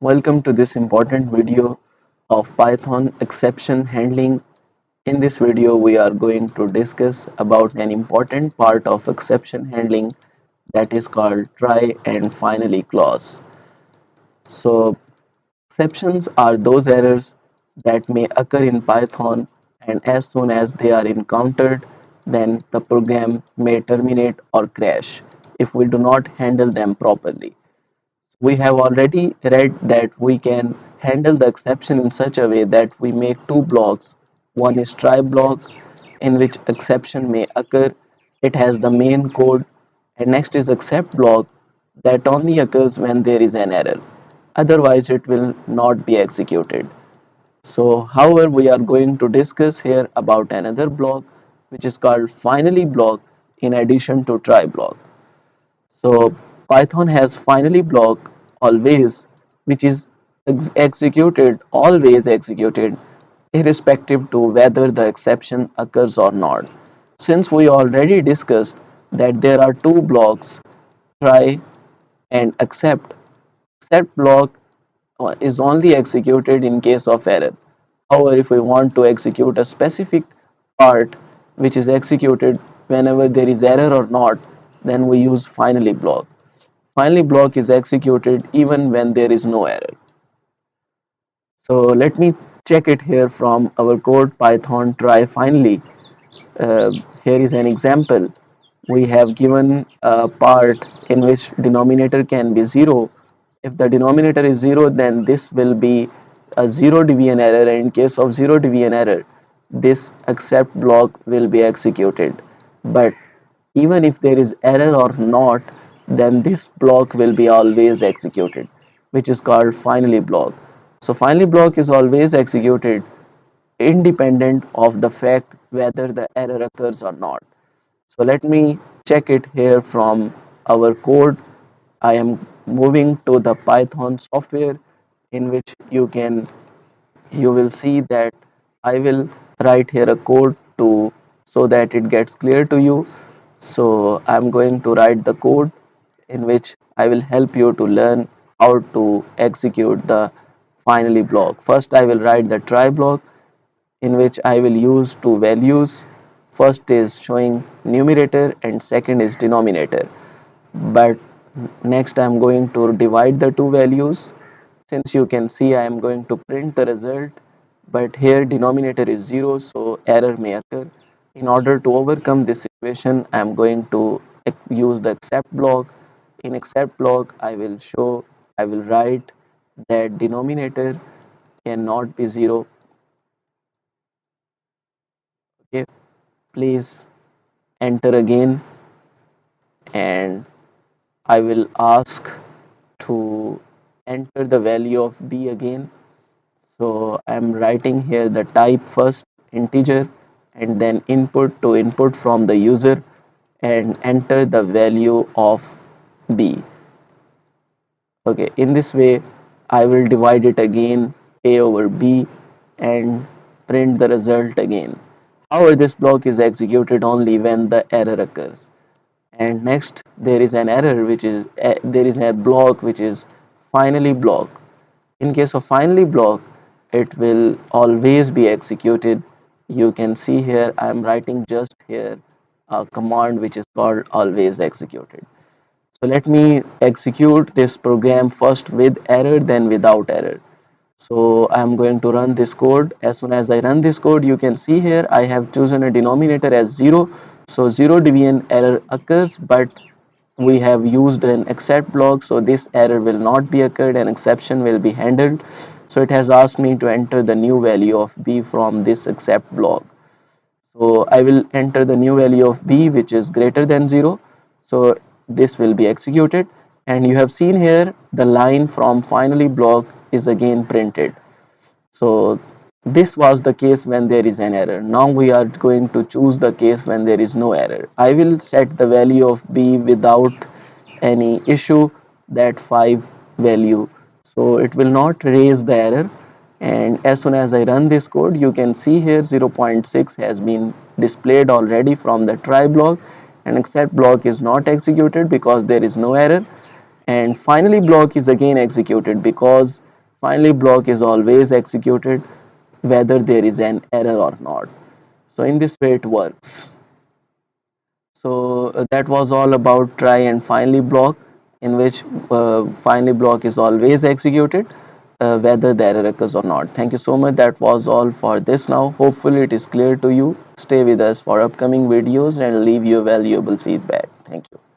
Welcome to this important video of Python exception handling. In this video, we are going to discuss about an important part of exception handling that is called try and finally clause. So, exceptions are those errors that may occur in Python, and as soon as they are encountered, then the program may terminate or crash if we do not handle them properly. We have already read that we can handle the exception in such a way that we make two blocks. One is try block in which exception may occur. It has the main code, and next is except block that only occurs when there is an error. Otherwise it will not be executed. So however, we are going to discuss here about another block which is called finally block in addition to try block. So Python has finally block always, which is executed, always executed, irrespective to whether the exception occurs or not. Since we already discussed that there are two blocks, try and accept, except block is only executed in case of error. However, if we want to execute a specific part which is executed whenever there is error or not, then we use finally block. Finally block is executed even when there is no error. So let me check it here from our code Python try finally. Uh, Here is an example. We have given a part in which denominator can be 0. If the denominator is 0, then this will be a 0 division error, and in case of 0 division error, this except block will be executed. But even if there is error or not, then this block will be always executed, which is called finally block. So finally block is always executed independent of the fact whether the error occurs or not. So let me check it here from our code. I am moving to the Python software in which you will see that I will write here a code to so that it gets clear to you. So I'm going to write the code in which I will help you to learn how to execute the finally block. First I will write the try block in which I will use two values. First is showing numerator and second is denominator. But next I am going to divide the two values. Since you can see I am going to print the result, but here denominator is 0, so error may occur. In order to overcome this situation, I am going to use the except block. In except block, I will write that denominator cannot be 0. Okay, please enter again, and I will ask to enter the value of b again. So I'm writing here the type first integer and then input to input from the user and enter the value of b. Okay, in this way I will divide it again a over b and print the result again. However, this block is executed only when the error occurs. And next there is an error which is there is a block which is finally block. In case of finally block, it will always be executed. You can see here I am writing just here a command which is called always executed. So let me execute this program first with error, then without error. So I'm going to run this code. As soon as I run this code, you can see here I have chosen a denominator as 0. So 0 division error occurs, but we have used an except block, so this error will not be occurred and exception will be handled. So it has asked me to enter the new value of b from this except block. So I will enter the new value of b which is greater than 0. So this will be executed, and you have seen here the line from finally block is again printed. So this was the case when there is an error. Now we are going to choose the case when there is no error. I will set the value of b without any issue, that 5 value. So it will not raise the error, and as soon as I run this code, you can see here 0.6 has been displayed already from the try block, and except block is not executed because there is no error, and finally block is again executed because finally block is always executed whether there is an error or not. So in this way it works. So that was all about try and finally block, in which finally block is always executed whether the error occurs or not. Thank you so much. That was all for this now. Hopefully it is clear to you. Stay with us for upcoming videos and leave your valuable feedback. Thank you.